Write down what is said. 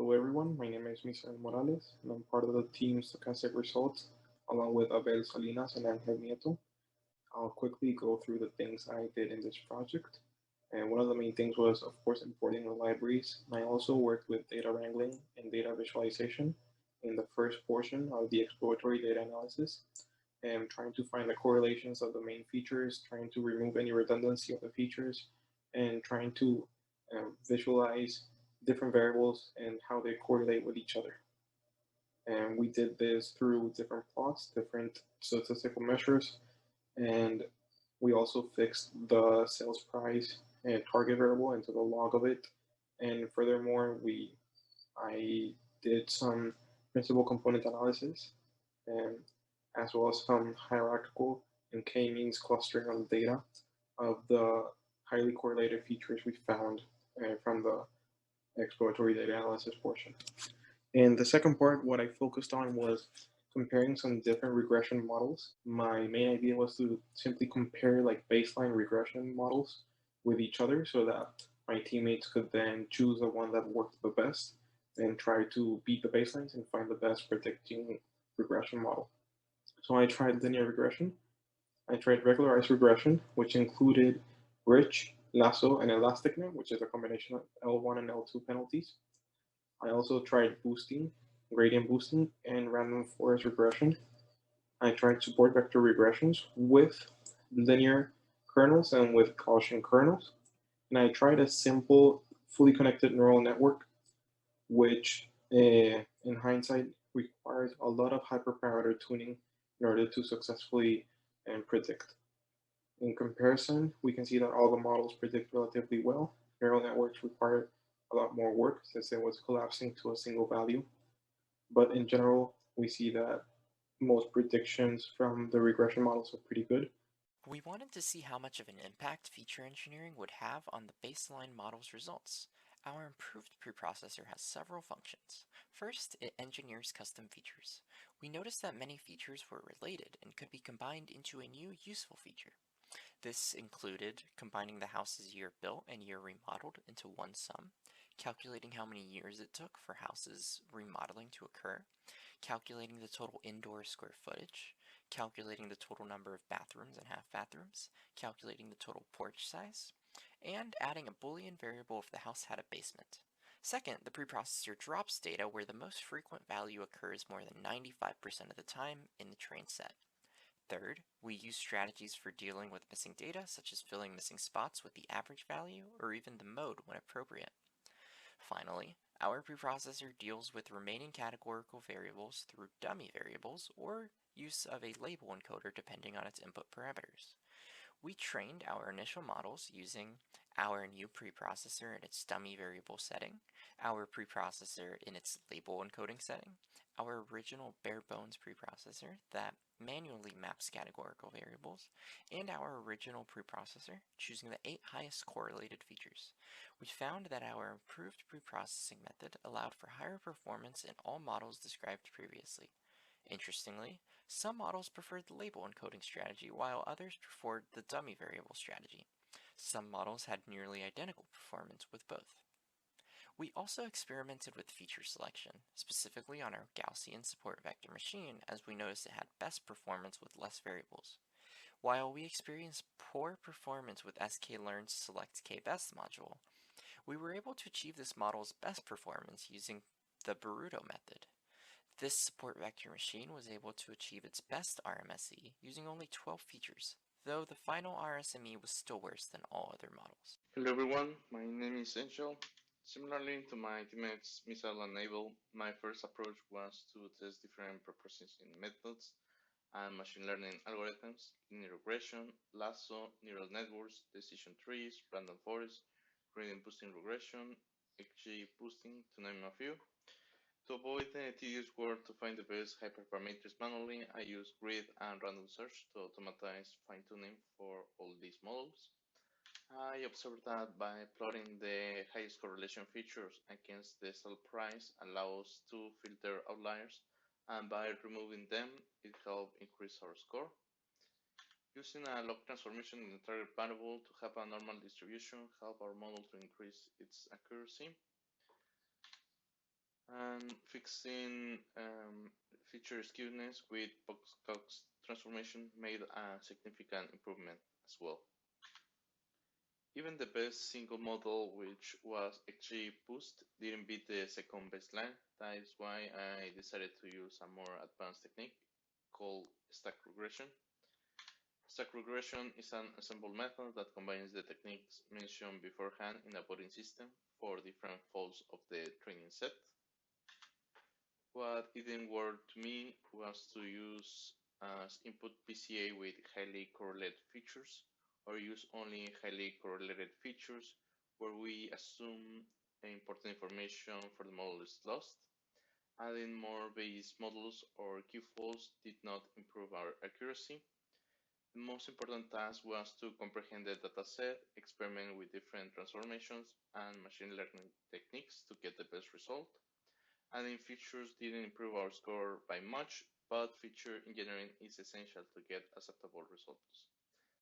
Hello everyone, my name is Misael Morales and I'm part of the team Stochastic Results along with Abel Salinas and Angel Nieto. I'll quickly go through the things I did in this project. And one of the main things was, of course, importing the libraries. I also worked with data wrangling and data visualization in the first portion of the exploratory data analysis and trying to find the correlations of the main features, trying to remove any redundancy of the features, and trying to visualize different variables and how they correlate with each other. And we did this through different plots, different statistical measures, and we also fixed the sales price and target variable into the log of it. And furthermore, I did some principal component analysis and as well as some hierarchical and k-means clustering of the data of the highly correlated features we found from the exploratory data analysis portion. In the second part, what I focused on was comparing some different regression models. My main idea was to simply compare like baseline regression models with each other so that my teammates could then choose the one that worked the best and try to beat the baselines and find the best predicting regression model. So I tried linear regression, I tried regularized regression, which included rich, lasso, and elastic net, which is a combination of L1 and L2 penalties. I also tried boosting, gradient boosting, and random forest regression. I tried support vector regressions with linear kernels and with Gaussian kernels. And I tried a simple, fully connected neural network, which in hindsight requires a lot of hyperparameter tuning in order to successfully predict. In comparison, we can see that all the models predict relatively well. Neural networks require a lot more work since it was collapsing to a single value. But in general, we see that most predictions from the regression models are pretty good. We wanted to see how much of an impact feature engineering would have on the baseline model's results. Our improved preprocessor has several functions. First, it engineers custom features. We noticed that many features were related and could be combined into a new useful feature. This included combining the house's year built and year remodeled into one sum, calculating how many years it took for houses remodeling to occur, calculating the total indoor square footage, calculating the total number of bathrooms and half bathrooms, calculating the total porch size, and adding a Boolean variable if the house had a basement. Second, the preprocessor drops data where the most frequent value occurs more than 95% of the time in the train set. Third, we use strategies for dealing with missing data, such as filling missing spots with the average value or even the mode when appropriate. Finally, our preprocessor deals with remaining categorical variables through dummy variables or use of a label encoder depending on its input parameters. We trained our initial models using our new preprocessor in its dummy variable setting, our preprocessor in its label encoding setting, our original bare bones preprocessor that manually maps categorical variables, and our original preprocessor choosing the 8 highest correlated features. We found that our improved preprocessing method allowed for higher performance in all models described previously. Interestingly, some models preferred the label encoding strategy while others preferred the dummy variable strategy. Some models had nearly identical performance with both. We also experimented with feature selection, specifically on our Gaussian support vector machine, as we noticed it had best performance with less variables. While we experienced poor performance with sklearn's select kbest module, we were able to achieve this model's best performance using the Boruto method. This support vector machine was able to achieve its best RMSE using only 12 features, though the final RSME was still worse than all other models. Hello everyone, my name is Angel. Similarly to my teammates Misal and Abel, my first approach was to test different preprocessing methods and machine learning algorithms, linear regression, lasso, neural networks, decision trees, random forest, gradient boosting regression, XG boosting, to name a few. To avoid the tedious work to find the best hyperparameters manually, I use grid and random search to automatize fine-tuning for all these models. I observed that by plotting the highest correlation features against the sell price allows to filter outliers, and by removing them, it helps increase our score. Using a log transformation in the target variable to have a normal distribution help our model to increase its accuracy. and fixing feature skewness with box transformation made a significant improvement as well. Even the best single model, which was XGBoost, didn't beat the second baseline. That is why I decided to use a more advanced technique called stack regression. Stack regression is an ensemble method that combines the techniques mentioned beforehand in a voting system for different folds of the training set. What it didn't work to me was to use as input PCA with highly correlated features, or use only highly correlated features where we assume important information for the model is lost. Adding more base models or Q-folds did not improve our accuracy. The most important task was to comprehend the dataset, experiment with different transformations and machine learning techniques to get the best result. Adding features didn't improve our score by much, but feature engineering is essential to get acceptable results.